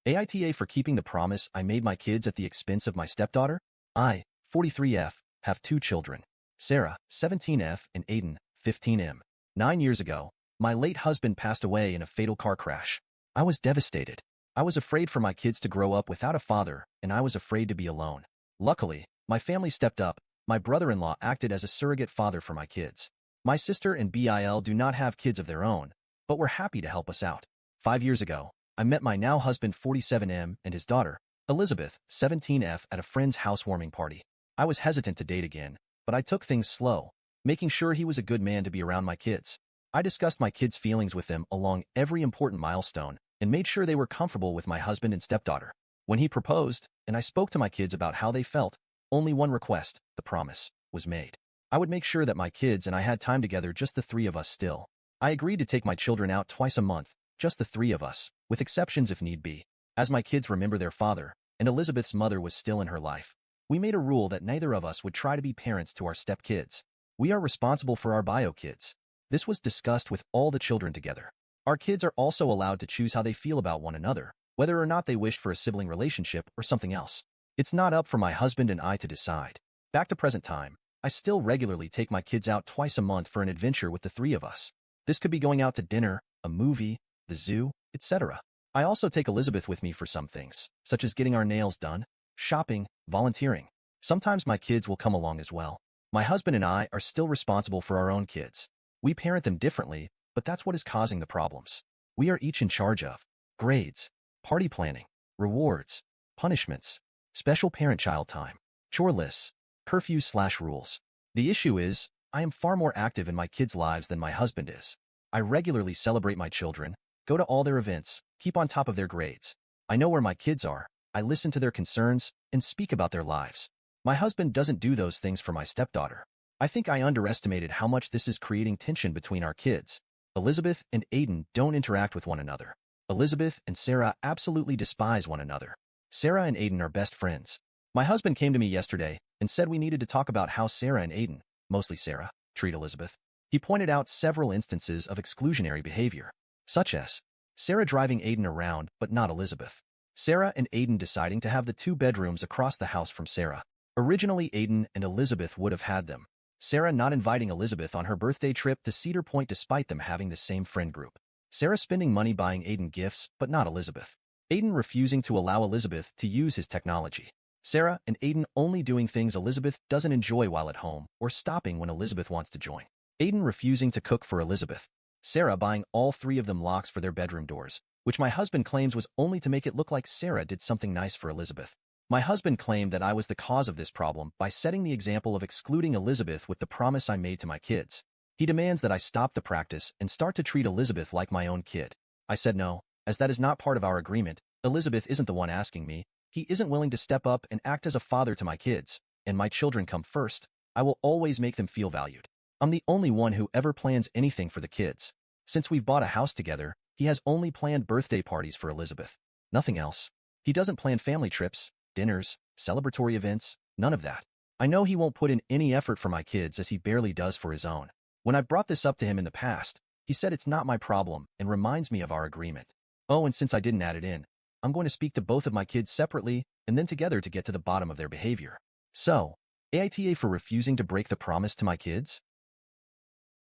AITA for keeping the promise I made my kids at the expense of my stepdaughter. I, 43F, have two children, Sarah, 17F, and Aiden, 15M. 9 years ago, my late husband passed away in a fatal car crash. I was devastated. I was afraid for my kids to grow up without a father, and I was afraid to be alone. Luckily, my family stepped up. My brother-in-law acted as a surrogate father for my kids. My sister and Bill do not have kids of their own, but were happy to help us out. 5 years ago, I met my now husband 47M and his daughter, Elizabeth, 17F, at a friend's housewarming party. I was hesitant to date again, but I took things slow, making sure he was a good man to be around my kids. I discussed my kids' feelings with them along every important milestone and made sure they were comfortable with my husband and stepdaughter. When he proposed, and I spoke to my kids about how they felt, only one request, the promise, was made. I would make sure that my kids and I had time together, just the three of us still. I agreed to take my children out twice a month, just the three of us, with exceptions if need be. As my kids remember their father, and Elizabeth's mother was still in her life, we made a rule that neither of us would try to be parents to our stepkids. We are responsible for our bio kids. This was discussed with all the children together. Our kids are also allowed to choose how they feel about one another, whether or not they wish for a sibling relationship or something else. It's not up for my husband and I to decide. Back to present time, I still regularly take my kids out twice a month for an adventure with the three of us. This could be going out to dinner, a movie, the zoo, etc. I also take Elizabeth with me for some things, such as getting our nails done, shopping, volunteering. Sometimes my kids will come along as well. My husband and I are still responsible for our own kids. We parent them differently, but that's what is causing the problems. We are each in charge of grades, party planning, rewards, punishments, special parent-child time, chore lists, curfews/rules. The issue is, I am far more active in my kids' lives than my husband is. I regularly celebrate my children, go to all their events, keep on top of their grades. I know where my kids are, I listen to their concerns, and speak about their lives. My husband doesn't do those things for my stepdaughter. I think I underestimated how much this is creating tension between our kids. Elizabeth and Aiden don't interact with one another. Elizabeth and Sarah absolutely despise one another. Sarah and Aiden are best friends. My husband came to me yesterday and said we needed to talk about how Sarah and Aiden, mostly Sarah, treat Elizabeth. He pointed out several instances of exclusionary behavior, such as Sarah driving Aiden around but not Elizabeth. Sarah and Aiden deciding to have the two bedrooms across the house from Sarah. Originally, Aiden and Elizabeth would have had them. Sarah not inviting Elizabeth on her birthday trip to Cedar Point despite them having the same friend group. Sarah spending money buying Aiden gifts but not Elizabeth. Aiden refusing to allow Elizabeth to use his technology. Sarah and Aiden only doing things Elizabeth doesn't enjoy while at home or stopping when Elizabeth wants to join. Aiden refusing to cook for Elizabeth. Sarah buying all three of them locks for their bedroom doors, which my husband claims was only to make it look like Sarah did something nice for Elizabeth. My husband claimed that I was the cause of this problem by setting the example of excluding Elizabeth with the promise I made to my kids. He demands that I stop the practice and start to treat Elizabeth like my own kid. I said no, as that is not part of our agreement. Elizabeth isn't the one asking me. He isn't willing to step up and act as a father to my kids, and my children come first. I will always make them feel valued. I'm the only one who ever plans anything for the kids. Since we've bought a house together, he has only planned birthday parties for Elizabeth. Nothing else. He doesn't plan family trips, dinners, celebratory events, none of that. I know he won't put in any effort for my kids as he barely does for his own. When I've brought this up to him in the past, he said it's not my problem and reminds me of our agreement. Oh, and since I didn't add it in, I'm going to speak to both of my kids separately and then together to get to the bottom of their behavior. So, AITA for refusing to break the promise to my kids?